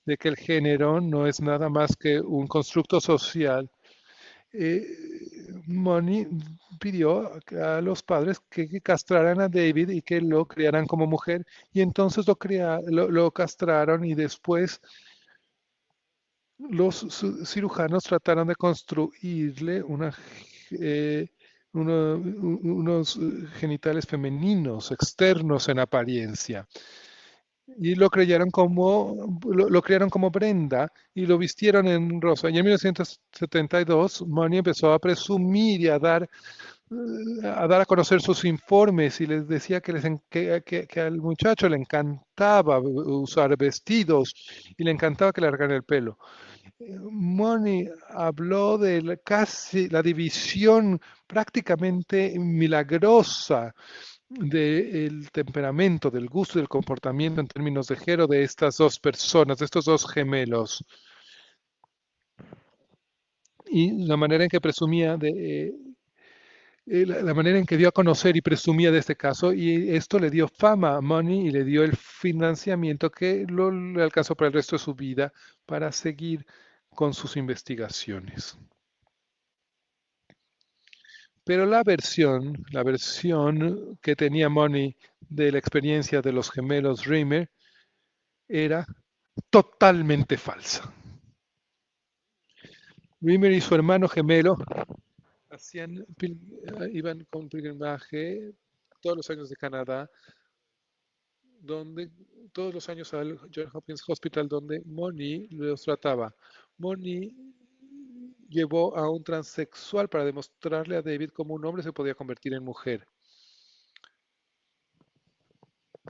A: de que el género no es nada más que un constructo social, eh, Moni pidió a los padres que castraran a David y que lo criaran como mujer. Y entonces lo castraron y después los cirujanos trataron de construirle eh, unos genitales femeninos, externos en apariencia. Y lo crearon como Brenda y lo vistieron en rosa. Y en 1972, Money empezó a presumir y a dar a conocer sus informes y les decía que al muchacho le encantaba usar vestidos y le encantaba que le largaran el pelo. Moni habló de casi la división prácticamente milagrosa del temperamento, del gusto y del comportamiento en términos de género de estas dos personas, de estos dos gemelos. Y la manera en que presumía la manera en que dio a conocer y presumía de este caso, y esto le dio fama a Money y le dio el financiamiento que le alcanzó para el resto de su vida para seguir con sus investigaciones. Pero la versión que tenía Money de la experiencia de los gemelos Reimer era totalmente falsa. Reimer y su hermano gemelo iban con pilgrimaje todos los años de Canadá, donde todos los años al Johns Hopkins Hospital, donde Moni los trataba. Moni llevó a un transexual para demostrarle a David cómo un hombre se podía convertir en mujer.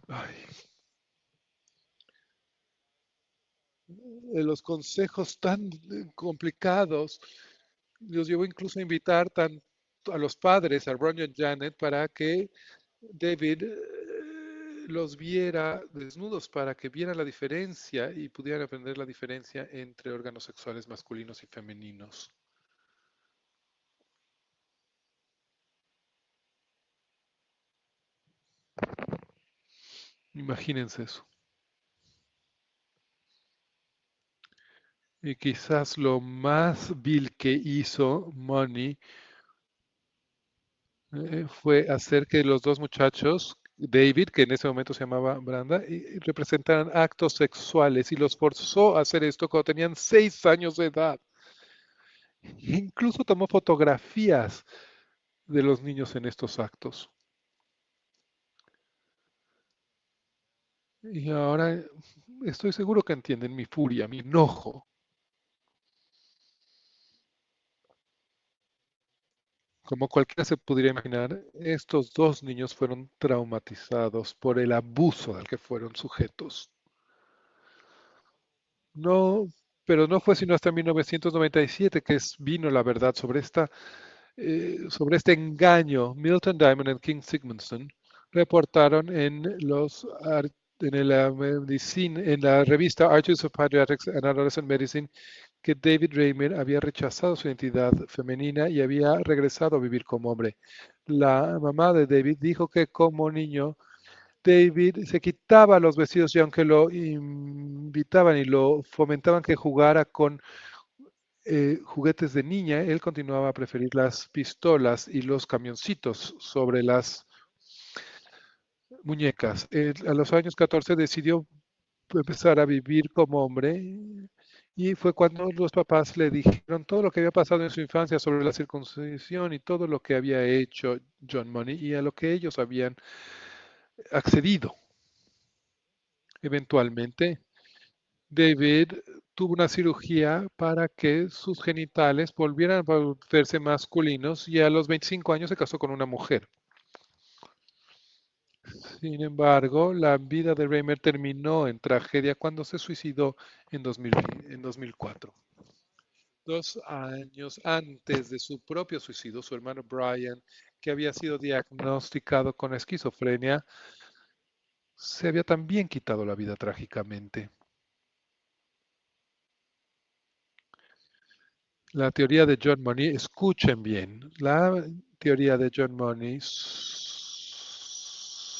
A: Ay, los consejos tan complicados los llevó incluso a invitar a los padres, a Ron y a Janet, para que David los viera desnudos, para que vieran la diferencia y pudieran aprender la diferencia entre órganos sexuales masculinos y femeninos. Imagínense eso. Y quizás lo más vil que hizo Money fue hacer que los dos muchachos, David, que en ese momento se llamaba Branda, y representaran actos sexuales y los forzó a hacer esto cuando tenían 6 años de edad. Incluso tomó fotografías de los niños en estos actos. Y ahora estoy seguro que entienden mi furia, mi enojo. Como cualquiera se podría imaginar, estos dos niños fueron traumatizados por el abuso al que fueron sujetos. No, pero no fue sino hasta 1997 que vino la verdad sobre este engaño. Milton Diamond y King Sigmundson reportaron en la revista Archives of Pediatrics and Adolescent Medicine que David Reimer había rechazado su identidad femenina y había regresado a vivir como hombre. La mamá de David dijo que como niño David se quitaba los vestidos y aunque lo invitaban y lo fomentaban que jugara con juguetes de niña, él continuaba a preferir las pistolas y los camioncitos sobre las muñecas. A los años 14 decidió empezar a vivir como hombre y fue cuando los papás le dijeron todo lo que había pasado en su infancia sobre la circuncisión y todo lo que había hecho John Money y a lo que ellos habían accedido. Eventualmente, David tuvo una cirugía para que sus genitales volvieran a volverse masculinos y a los 25 años se casó con una mujer. Sin embargo, la vida de Reimer terminó en tragedia cuando se suicidó en 2004. 2 años antes de su propio suicidio, su hermano Brian, que había sido diagnosticado con esquizofrenia, se había también quitado la vida trágicamente. La teoría de John Money, escuchen bien, la teoría de John Money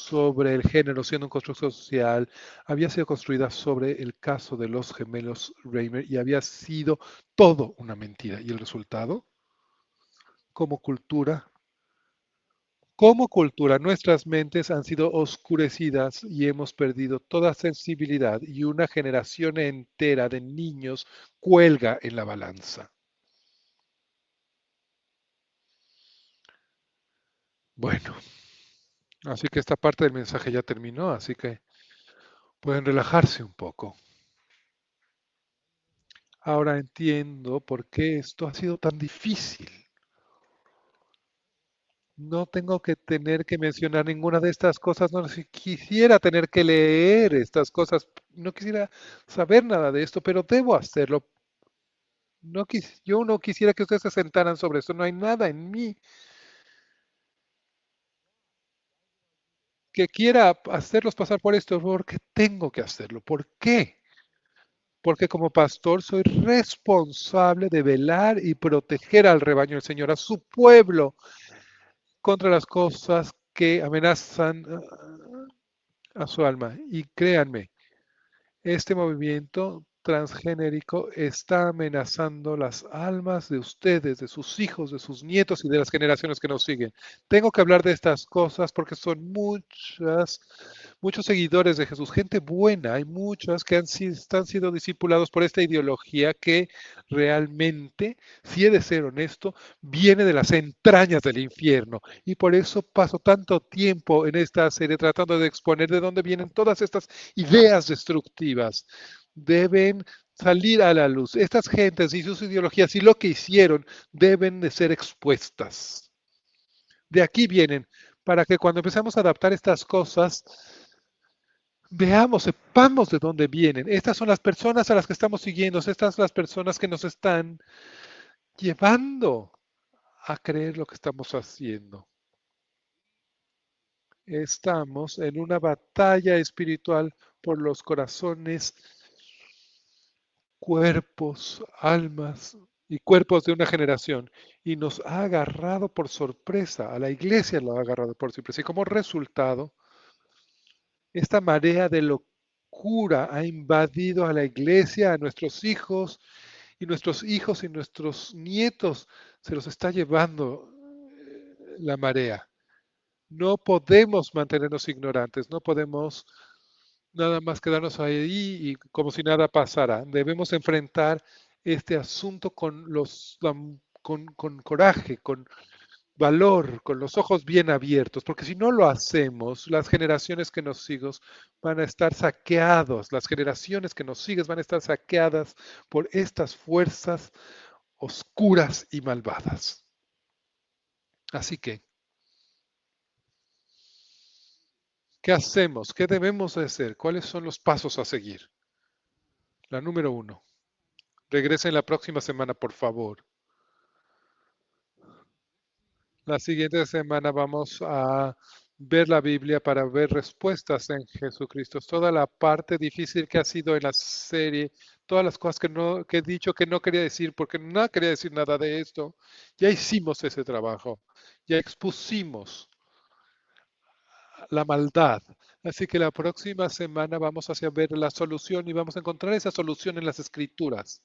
A: sobre el género siendo un constructo social había sido construida sobre el caso de los gemelos Reimer y había sido todo una mentira. ¿Y el resultado? Como cultura, como cultura, nuestras mentes han sido oscurecidas y hemos perdido toda sensibilidad y una generación entera de niños cuelga en la balanza. Bueno, así que esta parte del mensaje ya terminó, así que pueden relajarse un poco. Ahora entiendo por qué esto ha sido tan difícil. No tengo que tener que mencionar ninguna de estas cosas, no si quisiera tener que leer estas cosas, no quisiera saber nada de esto, pero debo hacerlo. Yo no quisiera que ustedes se sentaran sobre esto, no hay nada en mí que quiera hacerlos pasar por esto, porque tengo que hacerlo. ¿Por qué? Porque como pastor soy responsable de velar y proteger al rebaño del Señor, a su pueblo, contra las cosas que amenazan a su alma. Y créanme, este movimiento transgénerico está amenazando las almas de ustedes, de sus hijos, de sus nietos y de las generaciones que nos siguen. Tengo que hablar de estas cosas porque son muchos seguidores de Jesús, gente buena, hay muchas que están siendo discipulados por esta ideología que realmente, si he de ser honesto, viene de las entrañas del infierno. Y por eso paso tanto tiempo en esta serie tratando de exponer de dónde vienen todas estas ideas destructivas. Deben salir a la luz. Estas gentes y sus ideologías y lo que hicieron deben de ser expuestas. De aquí vienen, para que cuando empezamos a adaptar estas cosas, veamos, sepamos de dónde vienen. Estas son las personas a las que estamos siguiendo, estas son las personas que nos están llevando a creer lo que estamos haciendo. Estamos en una batalla espiritual por los corazones, cuerpos, almas y cuerpos de una generación. Y nos ha agarrado por sorpresa, a la iglesia lo ha agarrado por sorpresa. Y como resultado, esta marea de locura ha invadido a la iglesia, a nuestros hijos, y nuestros nietos se los está llevando la marea. No podemos mantenernos ignorantes, no podemos nada más quedarnos ahí y como si nada pasara. Debemos enfrentar este asunto con coraje, con valor, con los ojos bien abiertos, porque si no lo hacemos, las generaciones que nos siguen van a estar saqueados, las generaciones que nos siguen van a estar saqueadas por estas fuerzas oscuras y malvadas. Así que, ¿qué hacemos? ¿Qué debemos de hacer? ¿Cuáles son los pasos a seguir? La número 1. Regresen la próxima semana, por favor. La siguiente semana vamos a ver la Biblia para ver respuestas en Jesucristo. Toda la parte difícil que ha sido en la serie, todas las cosas que he dicho que no quería decir, porque no quería decir nada de esto. Ya hicimos ese trabajo, ya expusimos la maldad. Así que la próxima semana vamos hacia ver la solución y vamos a encontrar esa solución en las escrituras.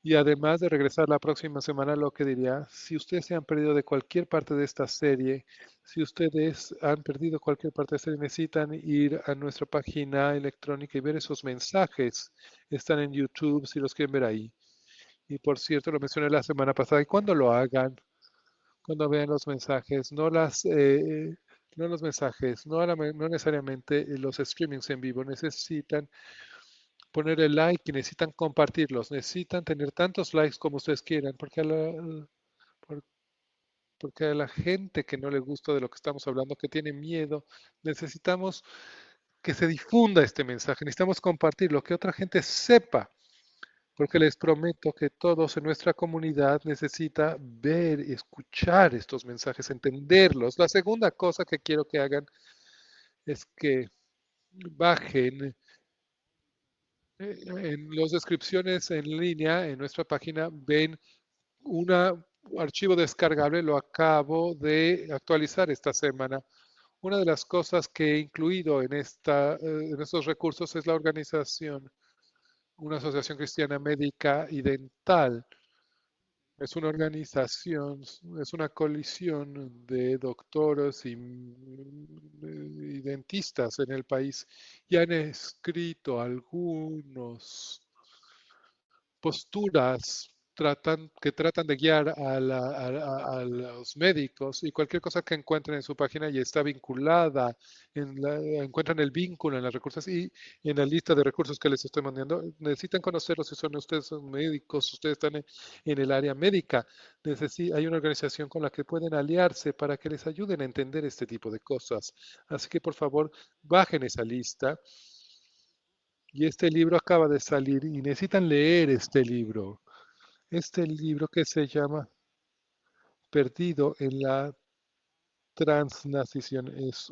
A: Y además de regresar la próxima semana, lo que diría, si ustedes se han perdido de cualquier parte de esta serie, si ustedes han perdido cualquier parte de esta serie, necesitan ir a nuestra página electrónica y ver esos mensajes. Están en YouTube si los quieren ver ahí. Y por cierto, lo mencioné la semana pasada, y cuando lo hagan, cuando vean los mensajes, no los mensajes, no necesariamente los streamings en vivo, necesitan poner el like y necesitan compartirlos, necesitan tener tantos likes como ustedes quieran, por- porque a la gente que no le gusta de lo que estamos hablando, que tiene miedo, necesitamos que se difunda este mensaje, necesitamos compartirlo, que otra gente sepa, porque les prometo que todos en nuestra comunidad necesita ver, escuchar estos mensajes, entenderlos. La segunda cosa que quiero que hagan es que bajen en las descripciones en línea, en nuestra página, ven un archivo descargable, lo acabo de actualizar esta semana. Una de las cosas que he incluido en estos recursos es la organización, una asociación cristiana médica y dental. Es una organización, es una colisión de doctores y dentistas en el país y han escrito algunos posturas que tratan de guiar a los médicos y cualquier cosa que encuentren en su página y está vinculada, encuentran el vínculo en los recursos y en la lista de recursos que les estoy mandando. Necesitan conocerlos si son ustedes son médicos, ustedes están en el área médica. Hay una organización con la que pueden aliarse para que les ayuden a entender este tipo de cosas. Así que por favor, bajen esa lista y este libro acaba de salir y necesitan leer este libro. Este libro que se llama Perdido en la Transnación es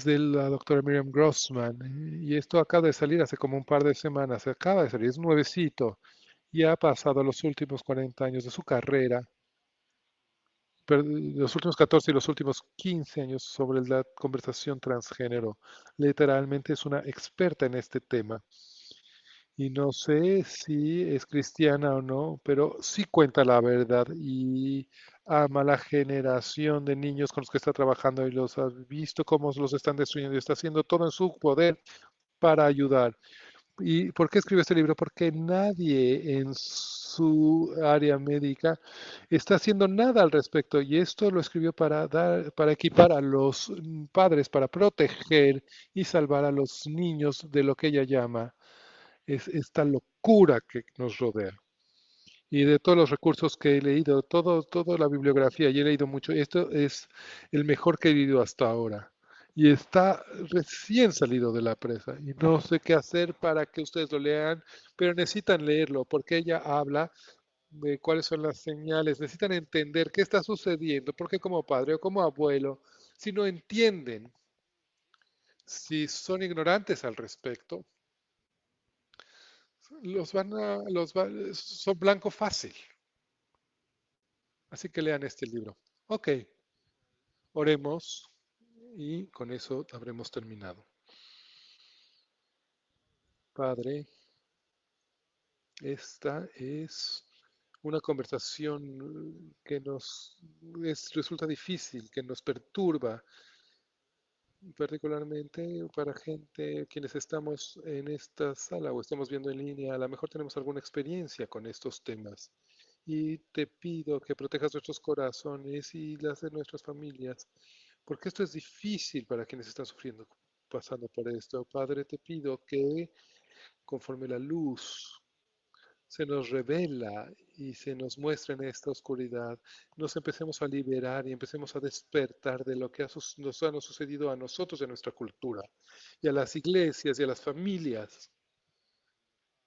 A: de la doctora Miriam Grossman y esto acaba de salir hace como un par de semanas. Acaba de salir, es nuevecito y ha pasado los últimos 40 años de su carrera, los últimos 14 y los últimos 15 años sobre la conversación transgénero. Literalmente es una experta en este tema. Y no sé si es cristiana o no, pero sí cuenta la verdad y ama la generación de niños con los que está trabajando y los ha visto cómo los están destruyendo y está haciendo todo en su poder para ayudar. ¿Y por qué escribe este libro? Porque nadie en su área médica está haciendo nada al respecto y esto lo escribió para equipar a los padres, para proteger y salvar a los niños de lo que ella llama es esta locura que nos rodea. Y de todos los recursos que he leído, toda la bibliografía, y he leído mucho, esto es el mejor que he leído hasta ahora. Y está recién salido de la presa. Y no sé qué hacer para que ustedes lo lean, pero necesitan leerlo porque ella habla de cuáles son las señales, necesitan entender qué está sucediendo, porque como padre o como abuelo, si no entienden, si son ignorantes al respecto, son blanco fácil. Así que lean este libro. Ok, oremos y con eso habremos terminado. Padre, esta es una conversación que resulta difícil, que nos perturba, particularmente para gente, quienes estamos en esta sala o estamos viendo en línea, a lo mejor tenemos alguna experiencia con estos temas. Y te pido que protejas nuestros corazones y las de nuestras familias, porque esto es difícil para quienes están sufriendo, pasando por esto. Padre, te pido que conforme la luz se nos revela y se nos muestra en esta oscuridad, nos empecemos a liberar y empecemos a despertar de lo que nos ha sucedido a nosotros en nuestra cultura y a las iglesias y a las familias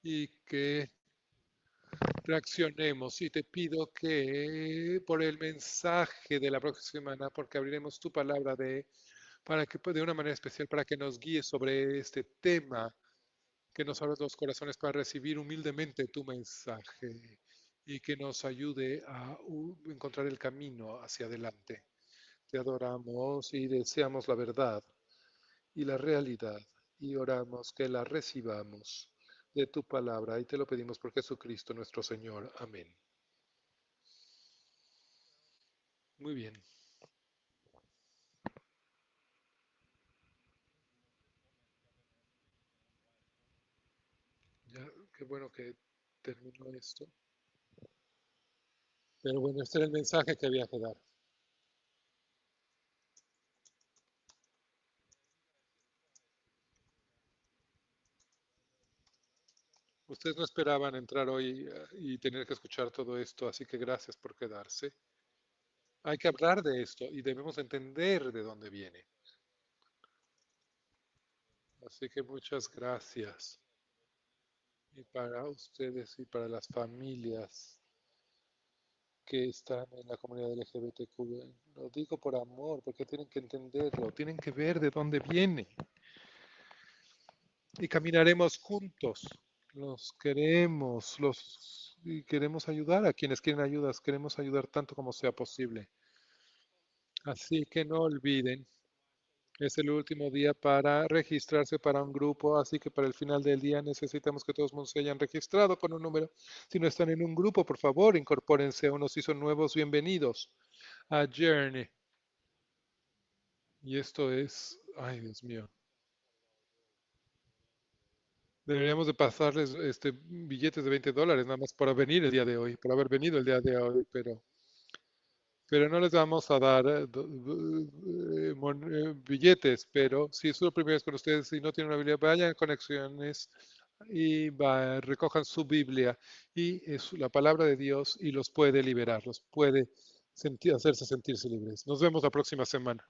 A: y que reaccionemos. Y te pido que por el mensaje de la próxima semana, porque abriremos tu palabra para que de una manera especial para que nos guíes sobre este tema, que nos abras los corazones para recibir humildemente tu mensaje y que nos ayude a encontrar el camino hacia adelante. Te adoramos y deseamos la verdad y la realidad y oramos que la recibamos de tu palabra y te lo pedimos por Jesucristo nuestro Señor. Amén. Muy bien. Ya, qué bueno que terminó esto. Pero bueno, este era el mensaje que había que dar. Ustedes no esperaban entrar hoy y tener que escuchar todo esto, así que gracias por quedarse. Hay que hablar de esto y debemos entender de dónde viene. Así que muchas gracias. y para ustedes y para las familias que están en la comunidad LGBTQ. Lo digo por amor, porque tienen que entenderlo, tienen que ver de dónde viene y caminaremos juntos. Los queremos, los y queremos ayudar a quienes quieren ayudas, queremos ayudar tanto como sea posible. Así que no olviden, es el último día para registrarse para un grupo, así que para el final del día necesitamos que todos se hayan registrado con un número. Si no están en un grupo, por favor, incorpórense a unos si son nuevos, bienvenidos a Journey. Y esto es, ay Dios mío, deberíamos de pasarles billetes de $20 nada más para venir el día de hoy, por haber venido el día de hoy, pero no les vamos a dar billetes, pero si es la primera vez con ustedes y no tienen una Biblia, vayan a Conexiones y recojan su Biblia y es la palabra de Dios y los puede liberar, los puede hacerse sentirse libres. Nos vemos la próxima semana.